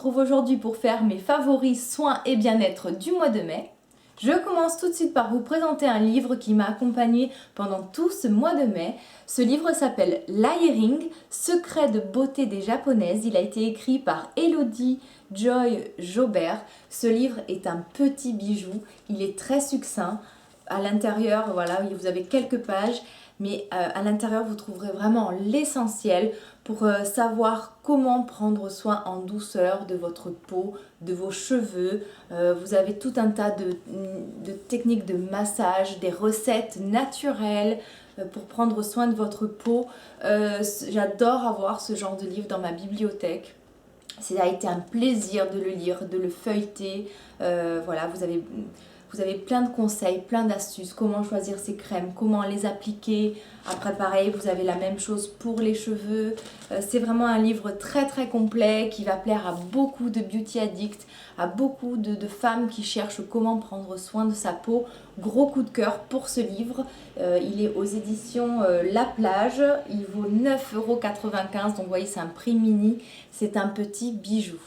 retrouve aujourd'hui pour faire mes favoris soins et bien-être du mois de mai. Je commence tout de suite par vous présenter un livre qui m'a accompagnée pendant tout ce mois de mai. Ce livre s'appelle Layering, secret de beauté des japonaises. Il a été écrit par Elodie Joy Jobert. Ce livre est un petit bijou, il est très succinct. À l'intérieur, voilà, vous avez quelques pages, mais à l'intérieur, vous trouverez vraiment l'essentiel pour savoir comment prendre soin en douceur de votre peau, de vos cheveux. Vous avez tout un tas de techniques de massage, des recettes naturelles pour prendre soin de votre peau. J'adore avoir ce genre de livre dans ma bibliothèque. Ça a été un plaisir de le lire, de le feuilleter. Voilà, vous avez plein de conseils, plein d'astuces, comment choisir ces crèmes, comment les appliquer. Après pareil, vous avez la même chose pour les cheveux. C'est vraiment un livre très très complet qui va plaire à beaucoup de beauty addicts, à beaucoup de femmes qui cherchent comment prendre soin de sa peau. Gros coup de cœur pour ce livre. Il est aux éditions La Plage. Il vaut 9,95 €, donc vous voyez c'est un prix mini. C'est un petit bijou.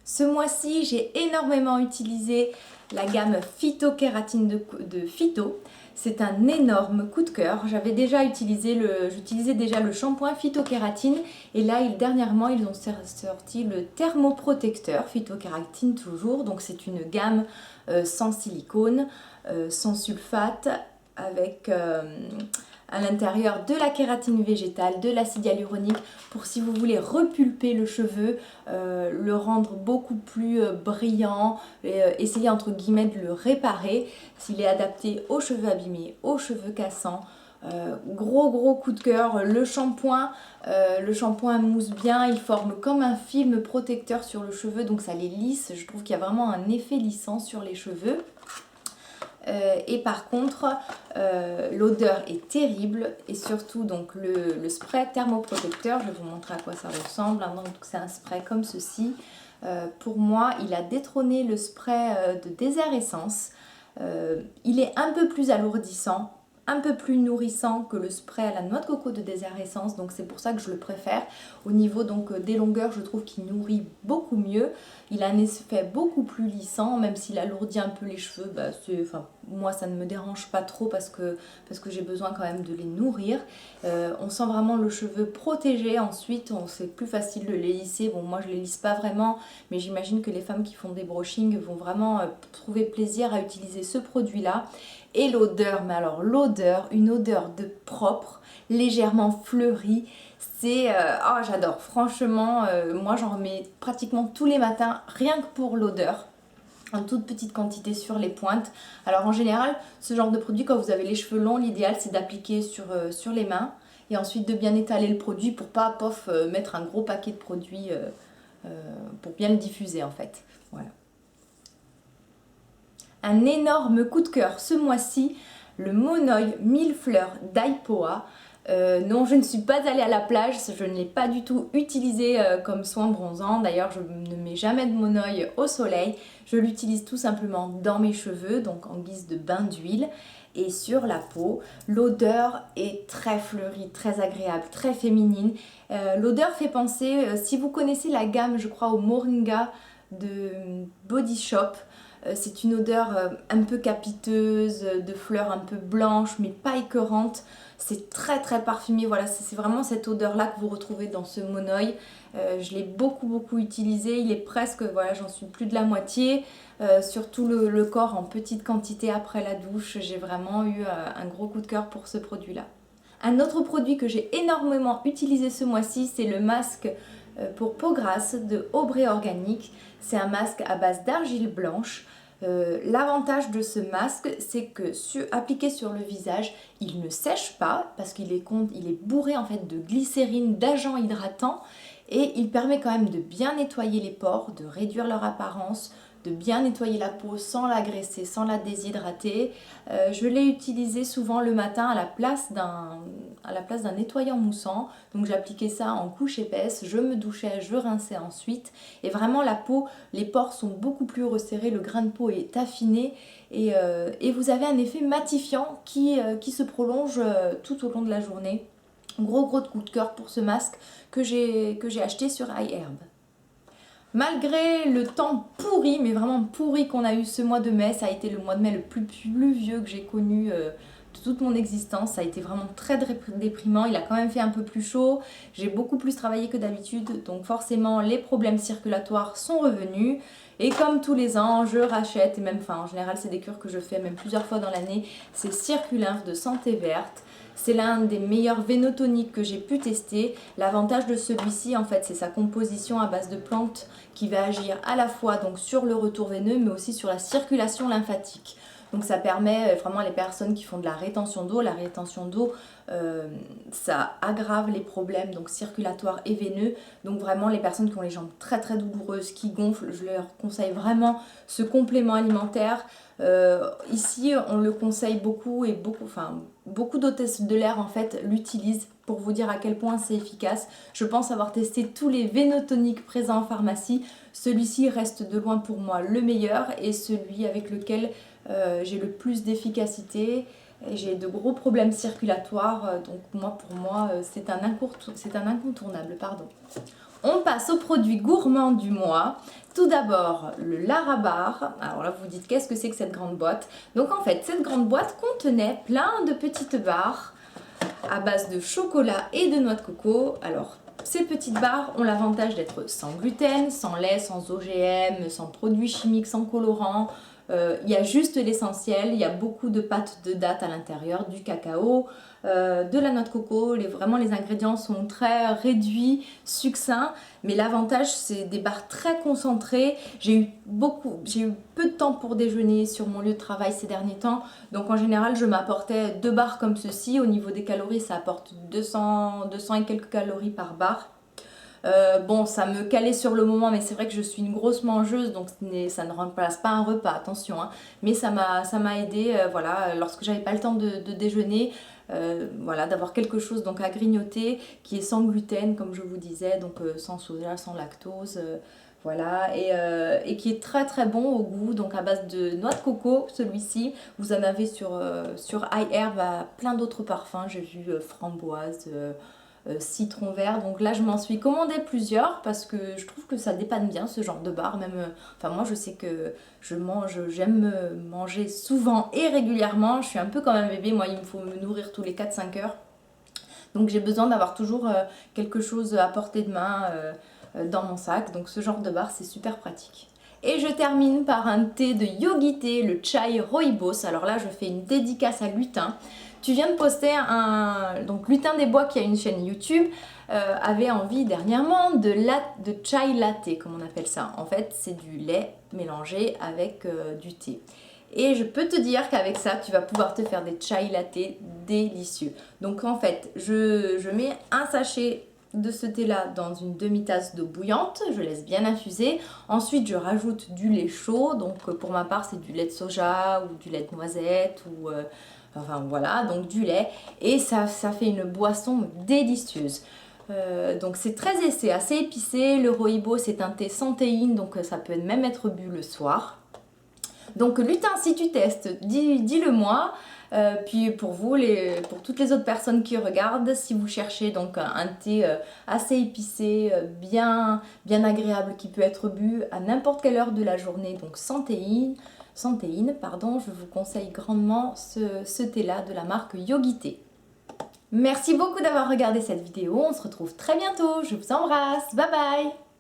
Ce mois-ci, j'ai énormément utilisé la gamme Phytokératine de Phyto. C'est un énorme coup de cœur. J'utilisais déjà le shampoing Phytokératine et là, dernièrement, ils ont sorti le thermoprotecteur Phytokératine toujours. Donc c'est une gamme sans silicone, sans sulfate, avec à l'intérieur de la kératine végétale, de l'acide hyaluronique pour si vous voulez repulper le cheveu, le rendre beaucoup plus brillant, essayer entre guillemets de le réparer s'il est adapté aux cheveux abîmés, aux cheveux cassants. Gros coup de cœur, le shampoing mousse bien, il forme comme un film protecteur sur le cheveu donc ça les lisse, je trouve qu'il y a vraiment un effet lissant sur les cheveux. Et par contre l'odeur est terrible et surtout donc le spray thermoprotecteur, je vais vous montrer à quoi ça ressemble, hein. Donc c'est un spray comme ceci. Pour moi il a détrôné le spray de Désert Essence. Il est un peu plus alourdissant, un peu plus nourrissant que le spray à la noix de coco de Désert Essence, donc c'est pour ça que je le préfère. Au niveau donc des longueurs, je trouve qu'il nourrit beaucoup mieux. Il a un effet beaucoup plus lissant, même s'il alourdit un peu les cheveux, moi ça ne me dérange pas trop parce que j'ai besoin quand même de les nourrir. On sent vraiment le cheveu protégé, ensuite c'est plus facile de les lisser. Bon, moi je les lisse pas vraiment, mais j'imagine que les femmes qui font des brushing vont vraiment trouver plaisir à utiliser ce produit là. Et l'odeur, mais alors l'odeur, une odeur de propre, légèrement fleurie, c'est... j'adore, franchement, moi j'en remets pratiquement tous les matins, rien que pour l'odeur, en toute petite quantité sur les pointes. Alors en général, ce genre de produit, quand vous avez les cheveux longs, l'idéal c'est d'appliquer sur les mains, et ensuite de bien étaler le produit pour pas, mettre un gros paquet de produits, pour bien le diffuser en fait, voilà. Un énorme coup de cœur ce mois-ci, le Monoi 1000 fleurs d'Aipoa. Non, je ne suis pas allée à la plage, je ne l'ai pas du tout utilisé comme soin bronzant. D'ailleurs, je ne mets jamais de Monoi au soleil. Je l'utilise tout simplement dans mes cheveux, donc en guise de bain d'huile. Et sur la peau, l'odeur est très fleurie, très agréable, très féminine. L'odeur fait penser, si vous connaissez la gamme, je crois, au Moringa de Body Shop, c'est une odeur un peu capiteuse, de fleurs un peu blanches mais pas écœurantes. C'est très très parfumé, voilà, c'est vraiment cette odeur là que vous retrouvez dans ce Monoi. Je l'ai beaucoup utilisé, il est presque, voilà, j'en suis plus de la moitié. Surtout le corps en petite quantité après la douche, j'ai vraiment eu un gros coup de cœur pour ce produit là. Un autre produit que j'ai énormément utilisé ce mois-ci, c'est le masque pour peau grasse de Aubrey Organique. C'est un masque à base d'argile blanche. L'avantage de ce masque, c'est que appliqué sur le visage, il ne sèche pas parce qu'il est bourré en fait de glycérine, d'agents hydratants, et il permet quand même de bien nettoyer les pores, de réduire leur apparence, de bien nettoyer la peau sans la graisser, sans la déshydrater. Je l'ai utilisé souvent le matin à la place d'un nettoyant moussant. Donc j'appliquais ça en couche épaisse, je me douchais, je rinçais ensuite. Et vraiment la peau, les pores sont beaucoup plus resserrés, le grain de peau est affiné et vous avez un effet matifiant qui se prolonge tout au long de la journée. Gros coup de cœur pour ce masque que j'ai acheté sur iHerb. Malgré le temps pourri, mais vraiment pourri qu'on a eu ce mois de mai, ça a été le mois de mai le plus pluvieux que j'ai connu de toute mon existence. Ça a été vraiment très déprimant. Il a quand même fait un peu plus chaud. J'ai beaucoup plus travaillé que d'habitude, donc forcément les problèmes circulatoires sont revenus. Et comme tous les ans, je rachète, et même, enfin en général c'est des cures que je fais même plusieurs fois dans l'année, c'est Circulymph de Santé Verte. C'est l'un des meilleurs vénotoniques que j'ai pu tester. L'avantage de celui-ci, en fait, c'est sa composition à base de plantes qui va agir à la fois donc, sur le retour veineux, mais aussi sur la circulation lymphatique. Donc ça permet vraiment les personnes qui font de la rétention d'eau. La rétention d'eau, ça aggrave les problèmes donc circulatoires et veineux. Donc vraiment les personnes qui ont les jambes très très douloureuses, qui gonflent, je leur conseille vraiment ce complément alimentaire. Ici on le conseille beaucoup et beaucoup d'hôtesses de l'air en fait l'utilisent pour vous dire à quel point c'est efficace. Je pense avoir testé tous les vénotoniques présents en pharmacie. Celui-ci reste de loin pour moi le meilleur et celui avec lequel j'ai le plus d'efficacité. J'ai de gros problèmes circulatoires, donc pour moi c'est un incontournable. Pardon. On passe au produit gourmand du mois. Tout d'abord le Larabar. Alors là vous vous dites qu'est-ce que c'est que cette grande boîte? Donc en fait cette grande boîte contenait plein de petites barres à base de chocolat et de noix de coco. Alors ces petites barres ont l'avantage d'être sans gluten, sans lait, sans OGM, sans produits chimiques, sans colorants. Il y a juste l'essentiel, il y a beaucoup de pâtes de dattes à l'intérieur, du cacao, de la noix de coco. Vraiment les ingrédients sont très réduits, succincts, mais l'avantage c'est des barres très concentrées. J'ai eu peu de temps pour déjeuner sur mon lieu de travail ces derniers temps, donc en général je m'apportais 2 barres comme ceci. Au niveau des calories ça apporte 200 et quelques calories par barre. Bon, ça me calait sur le moment, mais c'est vrai que je suis une grosse mangeuse, donc ça ne remplace pas un repas, attention, hein. Mais ça m'a aidé, voilà, lorsque j'avais pas le temps de déjeuner, voilà, d'avoir quelque chose donc à grignoter qui est sans gluten, comme je vous disais, donc sans soja, sans lactose. Voilà, et qui est très très bon au goût, donc à base de noix de coco, celui-ci. Vous en avez sur iHerb à plein d'autres parfums, j'ai vu framboise, citron vert. Donc là je m'en suis commandé plusieurs parce que je trouve que ça dépanne bien ce genre de bar. Même, enfin moi je sais que j'aime manger souvent et régulièrement. Je suis un peu comme un bébé, moi il me faut me nourrir tous les 4-5 heures. Donc j'ai besoin d'avoir toujours quelque chose à portée de main dans mon sac. Donc ce genre de bar c'est super pratique. Et je termine par un thé de Yogité, le chai rooibos. Alors là je fais une dédicace à Lutin. Tu viens de poster donc Lutin des Bois qui a une chaîne YouTube avait envie dernièrement de chai latte, comme on appelle ça. En fait c'est du lait mélangé avec du thé. Et je peux te dire qu'avec ça tu vas pouvoir te faire des chai latte délicieux. Donc en fait je mets un sachet de ce thé là dans une demi-tasse d'eau bouillante, je laisse bien infuser. Ensuite je rajoute du lait chaud, donc pour ma part c'est du lait de soja ou du lait de noisette ou enfin voilà, donc du lait, et ça fait une boisson délicieuse. Donc c'est assez épicé. Le rooibos c'est un thé sans théine, donc ça peut même être bu le soir. Donc Lutin, si tu testes, dis-le moi. Puis pour vous, pour toutes les autres personnes qui regardent, si vous cherchez donc un thé assez épicé, bien agréable, qui peut être bu à n'importe quelle heure de la journée, donc sans théine, je vous conseille grandement ce thé-là de la marque Yogité. Merci beaucoup d'avoir regardé cette vidéo, on se retrouve très bientôt, je vous embrasse, bye bye!